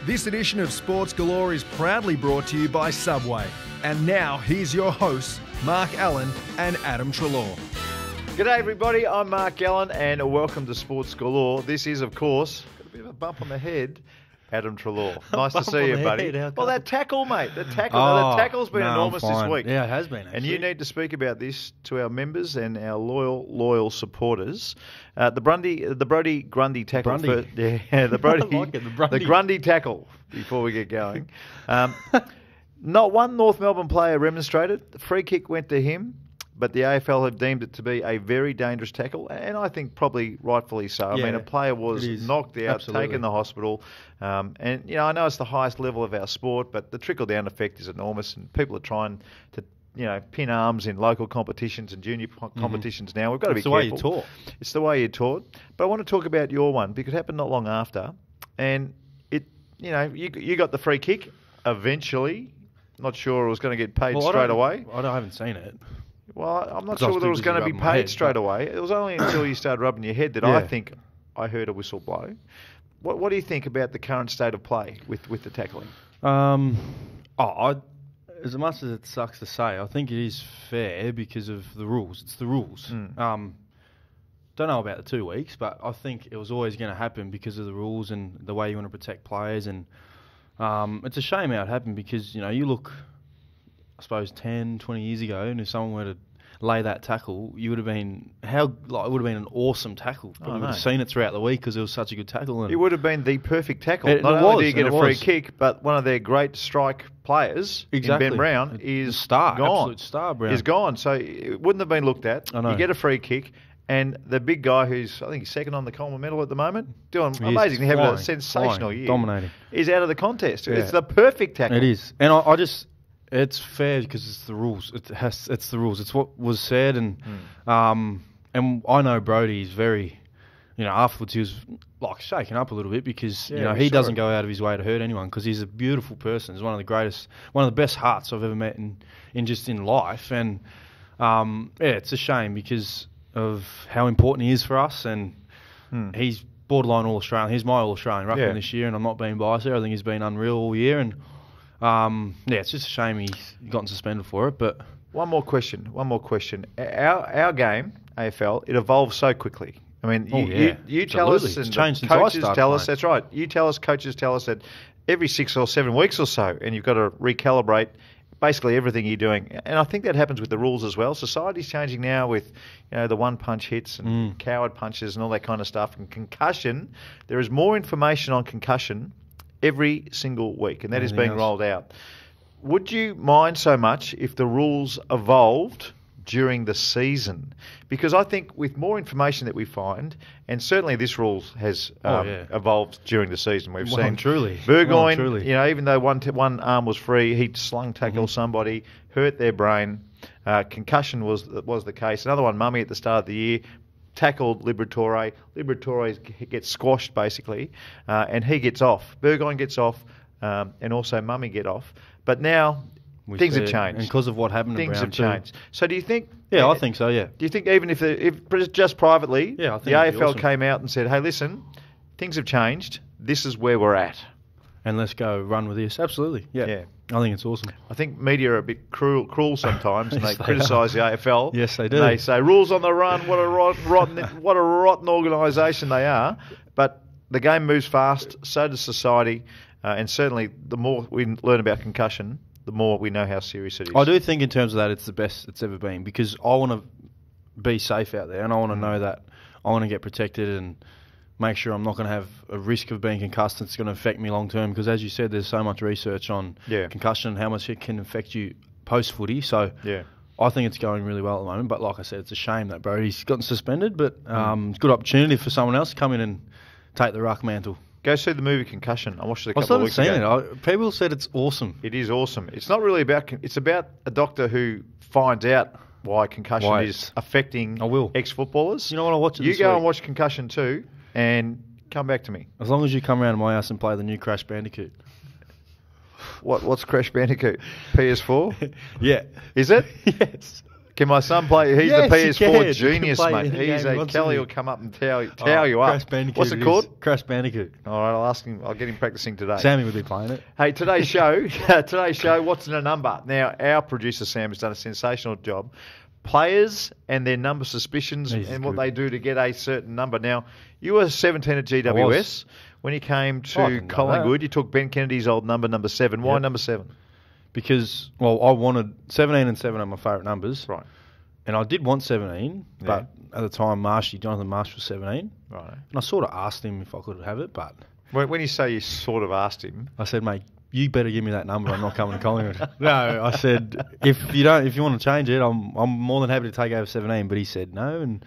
This edition of Sports Galore is proudly brought to you by Subway. And now, here's your hosts, Mark Allen and Adam Treloar. G'day everybody, I'm Mark Allen and welcome to Sports Galore. This is, of course, a bit of a bump on the head, Adam Treloar. Nice to see you, buddy. Well, that tackle, mate. The tackle's been enormous this week. Yeah, it has been, actually. And you need to speak about this to our members and our loyal supporters. The Brody Grundy tackle. Grundy. The Brody. I like it, the Grundy. The Grundy tackle, before we get going. Not one North Melbourne player remonstrated. The free kick went to him. But the AFL have deemed it to be a very dangerous tackle, and I think probably rightfully so. Yeah, I mean, a player was knocked out, absolutely. taken to the hospital, and you know, I know it's the highest level of our sport, but the trickle-down effect is enormous, and people are trying to, you know, pin arms in local competitions and junior competitions now. We've got to be careful. It's the way you're taught. It's the way you're taught. But I want to talk about your one because it happened not long after, and you got the free kick eventually. Not sure it was going to get paid straight away. I haven't seen it. Well, I'm not sure whether it was going to be paid straight away. It was only until you started rubbing your head that I think I heard a whistle blow. What do you think about the current state of play with the tackling? As much as it sucks to say, I think it is fair because of the rules. It's the rules. Don't know about the 2 weeks, but I think it was always going to happen because of the rules and the way you want to protect players. And it's a shame how it happened because, you know, you look, I suppose, 10, 20 years ago, and if someone were to lay that tackle, you would have been it would have been an awesome tackle. Probably would have seen it throughout the week because it was such a good tackle. And it would have been the perfect tackle. Not only do you get a free kick, but one of their great strike players, in Ben Brown, is gone. Absolute star, Brown. Is gone. So it wouldn't have been looked at. I know. You get a free kick, and the big guy who's, I think he's second on the Coleman medal at the moment, doing amazing, having a sensational year. Dominating. Is out of the contest. Yeah. It's the perfect tackle. It is. And I just... It's fair because it's the rules. It's the rules. It's what was said, and I know Brody's very, you know, afterwards he was like shaken up a little bit because you know he doesn't go out of his way to hurt anyone because he's a beautiful person. He's one of the best hearts I've ever met in life, and it's a shame because of how important he is for us, and he's borderline All Australian. He's my All Australian ruckman this year, and I'm not being biased there. I think he's been unreal all year, and. It's just a shame he's gotten suspended for it. But one more question. Our game, AFL, it evolves so quickly. I mean, you tell us, and the coaches tell us. That's right. You tell us, coaches tell us that every 6 or 7 weeks or so, and you've got to recalibrate basically everything you're doing. And I think that happens with the rules as well. Society's changing now with, you know, the one-punch hits and coward punches and all that kind of stuff. And concussion, there is more information on concussion every single week, and that is being rolled out. Would you mind so much if the rules evolved during the season? Because I think with more information that we find, and certainly this rule has evolved during the season. We've seen Burgoyne, you know, even though one arm was free, he slung tackle somebody, hurt their brain. Concussion was the case. Another one, Mummy, at the start of the year, tackled Liberatore. Liberatore gets squashed, basically, and he gets off. Burgoyne gets off, and also Mummy get off. But now things have changed. And because of what happened to Brown, things have changed. So do you think... Yeah, I think so, yeah. Do you think even if just privately, I think the AFL came out and said, hey, listen, things have changed. This is where we're at. And let's go run with this. Absolutely, yeah. I think it's awesome. I think media are a bit cruel sometimes, and they criticise the AFL. Yes, they do. They say rules on the run. What a rotten organisation they are. But the game moves fast. So does society, and certainly the more we learn about concussion, the more we know how serious it is. I do think in terms of that, it's the best it's ever been because I want to be safe out there, and I want to know that I want to get protected and make sure I'm not going to have a risk of being concussed that's going to affect me long term because, as you said, there's so much research on concussion and how much it can affect you post-footy. So I think it's going really well at the moment. But like I said, it's a shame that Brody's gotten suspended, but it's a good opportunity for someone else to come in and take the ruck mantle. Go see the movie Concussion. I watched it a couple of weeks ago. I haven't seen it. People said it's awesome. It is awesome. It's not really about... It's about a doctor who finds out why concussion is affecting ex-footballers. You know what? I'll watch it this week. And watch Concussion too. And come back to me. As long as you come around to my house and play the new Crash Bandicoot. What's Crash Bandicoot? PS4? Yeah. Is it? Yes. Can my son play? He's the PS4 genius, mate. He's Kelly will come up and tell you up. What's it called? Crash Bandicoot. All right, I'll ask him. I'll get him practicing today. Sammy will be playing it. Hey, today's show, what's in a number? Now, our producer Sam has done a sensational job. Players and their number suspicions and what they do to get a certain number. Now, you were 17 at GWS. When you came to Collingwood, you took Ben Kennedy's old number 7. Why number 7? Because, I wanted 17 and 7 are my favourite numbers. Right. And I did want 17, but at the time, Jonathan Marsh was 17. Right. And I sort of asked him if I could have it, but... When you say you sort of asked him... I said, mate, you better give me that number. I'm not coming to Collingwood. No, I said, if you want to change it, I'm more than happy to take over 17. But he said no, and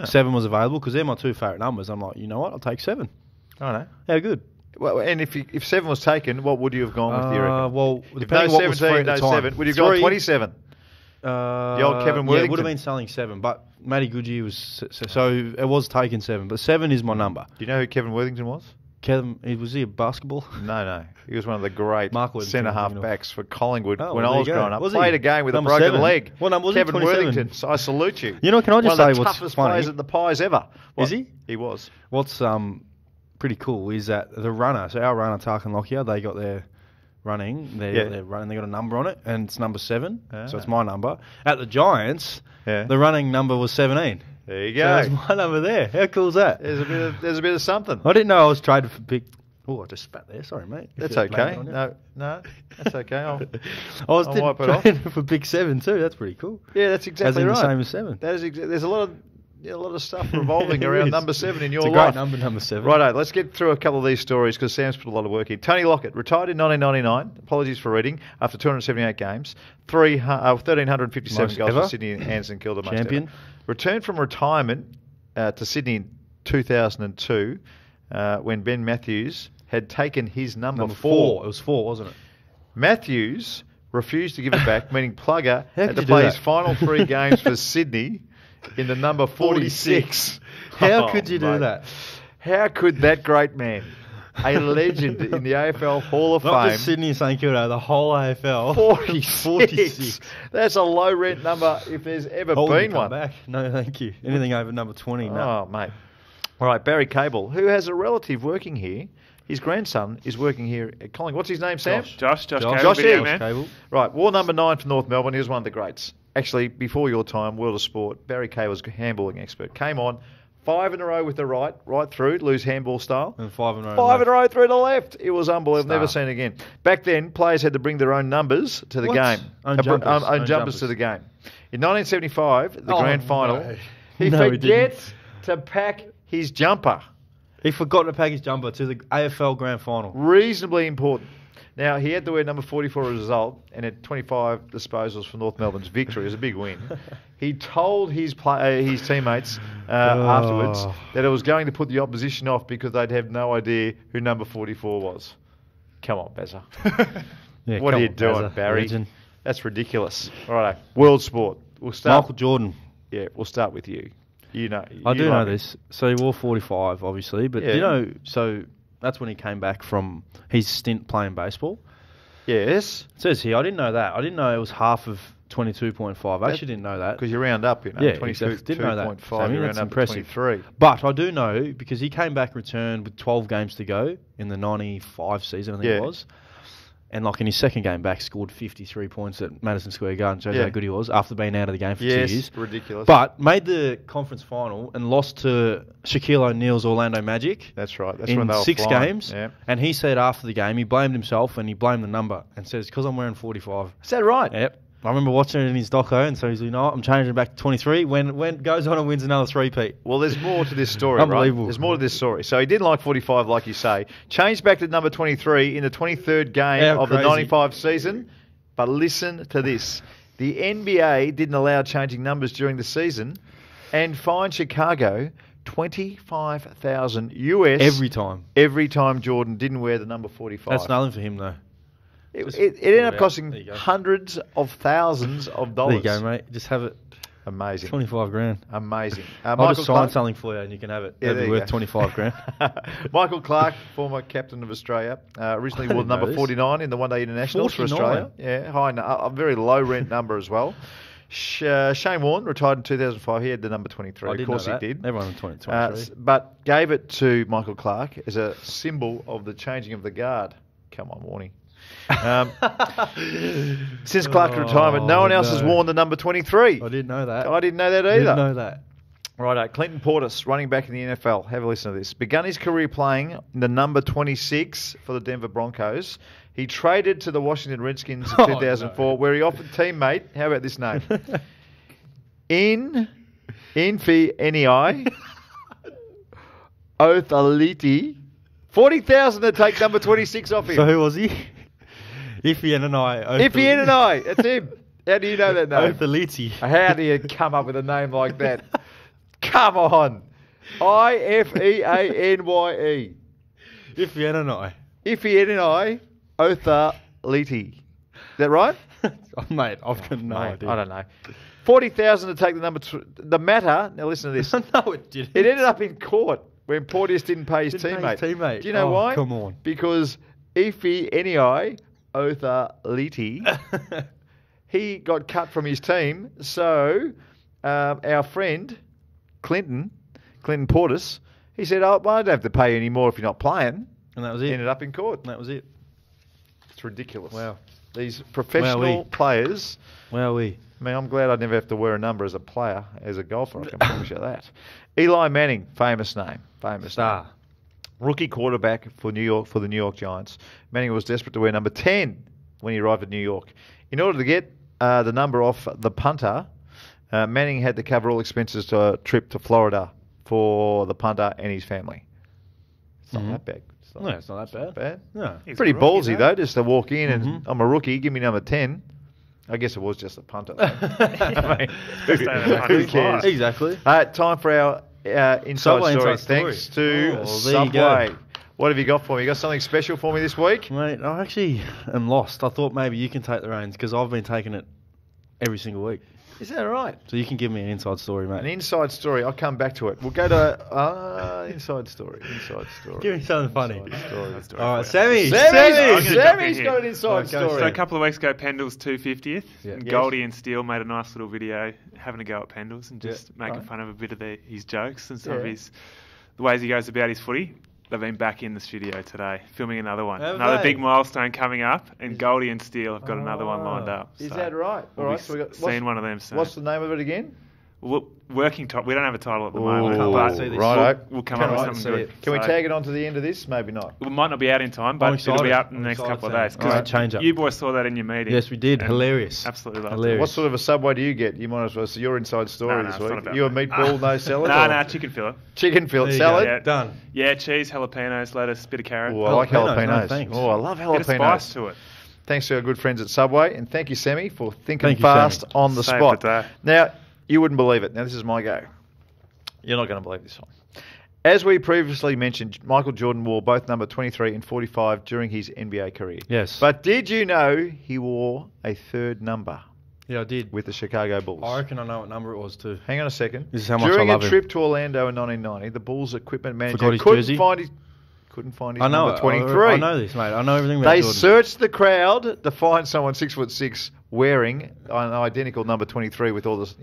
7 was available because they're my 2 favourite numbers. I'm like, you know what? I'll take 7. I know. How good. Well, and if 7 was taken, what would you have gone with? You reckon? Well, if no 17, no 7, would you have gone 27? The old Kevin Worthington. Yeah, it would have been selling 7, but Matty Goodyear was so it was taken 7, but 7 is my number. Do you know who Kevin Worthington was? Was he a basketball? No. He was one of the great centre-half backs for Collingwood when I was growing up. Was Played a game with a broken leg. What number was Kevin he? Worthington. So I salute you. You know, can I just say what's funny? One of the toughest players at the Pies ever. Is he? He was. What's pretty cool is that the runner, so our runner, Tarkin Lockyer, they got their running. They're running. They got a number on it, and it's number 7. So it's my number. At the Giants, the running number was 17. There you go. So there's my number there. How cool is that? There's a bit of something. I didn't know I was traded for big. Oh, I just spat there. Sorry, mate. That's okay. No, that's okay. I'll wipe it off. For big 7 too. That's pretty cool. Yeah, that's exactly right. The same as 7. That is. There's a lot of stuff revolving around number 7 in your life. It's a great number 7. Righto, let's get through a couple of these stories because Sam's put a lot of work in. Tony Lockett retired in 1999. Apologies for reading. After 278 games, 1,357 goals for Sydney and St Kilda. Champion. Returned from retirement to Sydney in 2002 when Ben Matthews had taken his number 4. It was 4, wasn't it? Matthews refused to give it back, meaning Plugger had to play his final 3 games for Sydney in the number 46. How could you do that? How could that great man, a legend in the AFL Hall of Fame... Not just Sydney and St Kilda, the whole AFL. 46. That's a low rent number if there's ever been one. Back. No, thank you. Anything over number 20, no. Oh, mate. All right, Barry Cable, who has a relative working here. His grandson is working here at Collingwood. What's his name, Sam? Josh Cable. Right, war number 9 for North Melbourne. He was one of the greats. Actually, before your time, World of Sport, Barry Kay was a handballing expert. Came on 5 in a row with the right through, loose handball style. And 5 in a row. 5 in a row through the left. It was unbelievable. Never seen again. Back then, players had to bring their own numbers to the game. Own jumpers to the game. In 1975, the grand final, he forgets to pack his jumper. He forgot to pack his jumper to the AFL grand final. Reasonably important. Now, he had to wear number 44 as a result, and had 25 disposals for North Melbourne's victory. It was a big win. He told his teammates afterwards that it was going to put the opposition off because they'd have no idea who number 44 was. Come on, Bazza. What are you doing, Barry? Legend. That's ridiculous. All right, World Sport. We'll start. Michael Jordan. Yeah, we'll start with you. You know. I do know this. So he wore 45, obviously, but you know, so that's when he came back from his stint playing baseball. Yes. It says here, I didn't know that. I didn't know it was half of 22.5. I actually didn't know that. Because you round up, you know. Yeah, 22.5. Didn't know that. Sammy, you round up impressive. To 23. But I do know, because he came back returned with 12 games to go in the 95 season, I think it was. And like in his second game back, scored 53 points at Madison Square Garden. Shows how good he was after being out of the game for 2 years. Ridiculous. But made the conference final and lost to Shaquille O'Neal's Orlando Magic. That's right. That's in when they were 6 flying. games. Yeah. And he said after the game, he blamed himself and he blamed the number and says, because I'm wearing 45. Is that right? Yep. I remember watching it in his doco, and so he's like, you know what, I'm changing it back to 23. When goes on and wins another 3-peat. Well, there's more to this story, Unbelievable. Right? There's more to this story. So he didn't like 45, like you say. Changed back to number 23 in the 23rd game of the 95 season. But listen to this. The NBA didn't allow changing numbers during the season and fined Chicago $25,000 US every time Jordan didn't wear the number 45. That's nothing for him, though. It ended up costing hundreds of thousands of dollars. There you go, mate. Just have it. Amazing. 25 grand. Amazing. I'll just sign something for you and you can have it. It'll be worth 25 grand. Michael Clark, former captain of Australia, recently wore number 49 in the One Day Internationals for Australia. Yeah, a very low rent number as well. Shane Warne retired in 2005. He had the number 23. Of course he did. Everyone in 2023. But gave it to Michael Clark as a symbol of the changing of the guard. Come on, Warnie. Since Clark's retirement, no one else has worn the number 23. I didn't know that. I didn't know that either. Didn't know that. Righto, Clinton Portis, running back in the NFL. Have a listen to this. Begun his career playing in the number 26 for the Denver Broncos. He traded to the Washington Redskins in 2004, where he offered teammate, how about this name? Infi Othaliti, 40,000 to take number 26 off him. So who was he? Ify, that's him. How do you know that name? Othaliti. How do you come up with a name like that? Come on. Ifeanye. Ify Othaliti. Is that right? Mate, I've got no idea. I don't know. 40,000 to take the number. The matter. Now listen to this. No, it didn't. It ended up in court when Porteous didn't pay his teammate. Do you know why? Come on. Because Ifeanye Othaliti, he got cut from his team. So our friend Clinton Portis, he said, "Oh, well, I don't have to pay you anymore if you're not playing." And that was it. Ended up in court. And that was it. It's ridiculous. Wow. These professional players. Wowee. I mean, I'm glad I never have to wear a number as a player, as a golfer. I can promise you that. Eli Manning, famous name. Famous star. Name. Rookie quarterback for the New York Giants. Manning was desperate to wear number 10 when he arrived at New York. In order to get the number off the punter, Manning had to cover all expenses to a trip to Florida for the punter and his family. It's not that bad. It's not that bad. No. Pretty ballsy, though, just to walk in and I'm a rookie, give me number 10. I guess it was just a punter. I mean, who cares? Exactly. Time for our inside story. Thanks to Subway. What have you got for me? You got something special for me this week? Mate, I actually am lost. I thought maybe you can take the reins because I've been taking it every single week. Is that right? So you can give me an inside story, mate. An inside story. I'll come back to it. We'll go to inside story. Give me something funny. Story. All right, Sammy's got an inside story. So a couple of weeks ago, Pendle's 250th. Yeah. And Goldie and Steele made a nice little video having a go at Pendle's and just making fun of a bit of his jokes and some of the ways he goes about his footy. They've been back in the studio today, filming another one. Another big milestone coming up, and Goldie and Steele have got another one lined up. Is that right? All right, so we've seen one of them soon. What's the name of it again? Working title. We don't have a title at the moment, but we'll come up with something good. Can we tag it onto the end of this? Maybe not. It might not be out in time, but it'll be out in the next couple of days. Change up. You boys saw that in your meeting. Yes, we did. Hilarious. Absolutely hilarious. It. What sort of a Subway do you get? You might as well. So your inside story this week. You a meatball, no salad? No, chicken fillet. Chicken fillet salad. Yeah, done. Yeah, cheese, jalapenos, lettuce, bit of carrot. Oh, I like jalapenos. No, I love jalapenos. Bit of spice to it. Thanks to our good friends at Subway, and thank you, Sammy, for thinking fast on the spot. Now, you wouldn't believe it. Now, this is my go. You're not going to believe this one. As we previously mentioned, Michael Jordan wore both number 23 and 45 during his NBA career. Yes. But did you know he wore a third number? Yeah, I did. With the Chicago Bulls. I reckon I know what number it was too. Hang on a second. This is how much during I love a trip to Orlando in 1990, the Bulls equipment manager couldn't find his number 23. I know this, mate. I know everything about Jordan. They searched the crowd to find someone 6'6" wearing an identical number 23 with all this,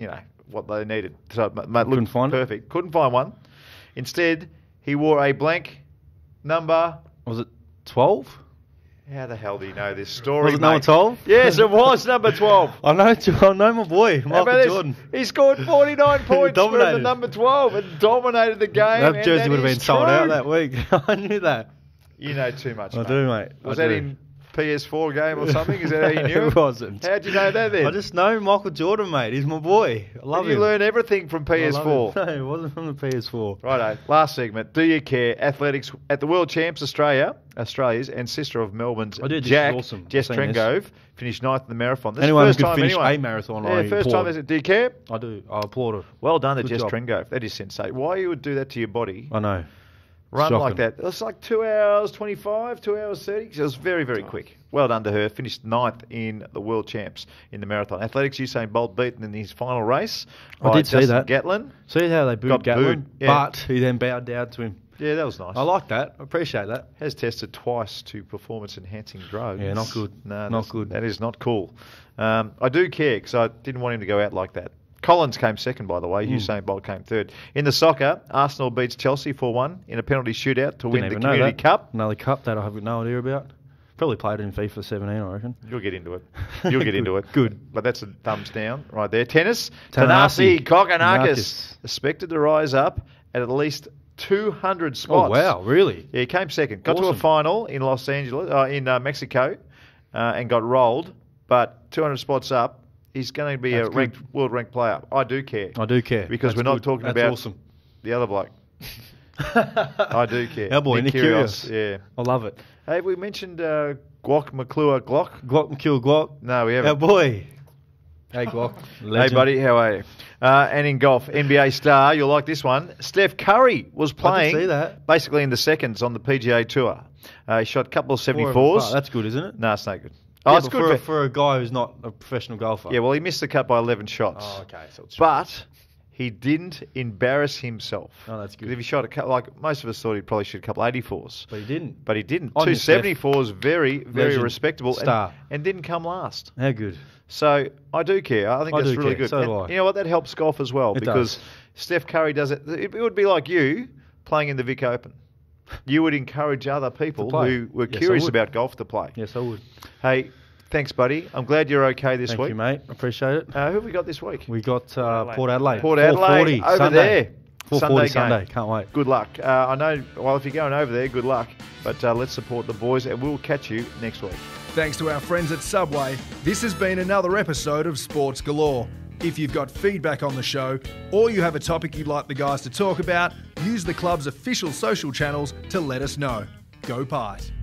what they needed. So it looked perfect. Couldn't find one. Instead, he wore a blank number. Was it 12? How the hell do you know this story, Was it number 12? Yes, it was number 12. I know my boy, Michael Jordan. He scored 49 points for the number 12 and dominated the game. That jersey would have been sold out that week. I knew that. You know too much, mate. I do, mate. Was that in PS4 game or something? Is that how you knew it? wasn't. How'd you know that then? I just know Michael Jordan, mate. He's my boy. I love him. You learn everything from PS4. No, it wasn't from the PS4. Righto. Last segment. Do you care? Athletics at the World Champs Australia's and sister of Melbourne's Jack, awesome. Jess Trengove, finished 9th in the marathon. This Anyone first who could time finish anyway. a marathon, first time. Do you care? I do. I applaud her. Well done to Jess Trengove. That is sensational. Why you would do that to your body? I know. Run like that. It was like 2 hours 25, 2 hours 30. So it was very, very quick. Well done to her. Finished 9th in the World Champs in the marathon. Athletics, Usain Bolt beaten in his final race. I did see that. Gatlin. See how they booed Gatlin? Yeah. But he then bowed down to him. Yeah, that was nice. I like that. I appreciate that. Has tested twice to performance-enhancing drugs. Yeah, not good. No, not good. That is not cool. I do care because I didn't want him to go out like that. Collins came second, by the way. Usain Bolt came third. In the soccer, Arsenal beats Chelsea 4-1 in a penalty shootout to win the Community Cup. Another cup that I have no idea about. Probably played it in FIFA 17, I reckon. You'll get into it. You'll get into it. Good. But that's a thumbs down right there. Tennis. Tanasi Kokkinakis expected to rise up at least 200 spots. Oh, wow. Really? Yeah, he came second. Got to a final in Los Angeles, in Mexico, and got rolled. But 200 spots up, he's going to be a world-ranked player. I do care. I do care. Because we're not talking about the other bloke. I do care. Our boy, Nick Kyrgios. Yeah. I love it. Hey, we mentioned Glock McClure Glock. Glock McClure Glock. No, we haven't. Our boy. Hey, Glock. Legend. Hey, buddy. How are you? And in golf, NBA star, you'll like this one. Steph Curry was playing basically in the seconds on the PGA Tour. He shot a couple of 74s. That's good, isn't it? No, it's no good. Oh, it's good for a guy who's not a professional golfer. Yeah, well, he missed the cut by 11 shots. Oh, okay. So it's but he didn't embarrass himself. Oh, that's good. If he shot a couple, like most of us thought he'd probably shoot a couple 84s. But he didn't. But he didn't. 2 74s, very, very respectable. Star. And didn't come last. How good. So I do care. I think that's really good. So do I. You know what? That helps golf as well because Steph Curry does it. It would be like you playing in the Vic Open. You would encourage other people who were curious about golf to play. Yes, I would. Hey, thanks, buddy. I'm glad you're okay this week. Thank you, mate. Appreciate it. Who have we got this week? We got Port Adelaide. Port Adelaide over Sunday. there. 4:40 Sunday. Can't wait. Good luck. I know, well, if you're going over there, good luck. But let's support the boys, and we'll catch you next week. Thanks to our friends at Subway, this has been another episode of Sports Galore. If you've got feedback on the show, or you have a topic you'd like the guys to talk about, use the club's official social channels to let us know. Go Pies.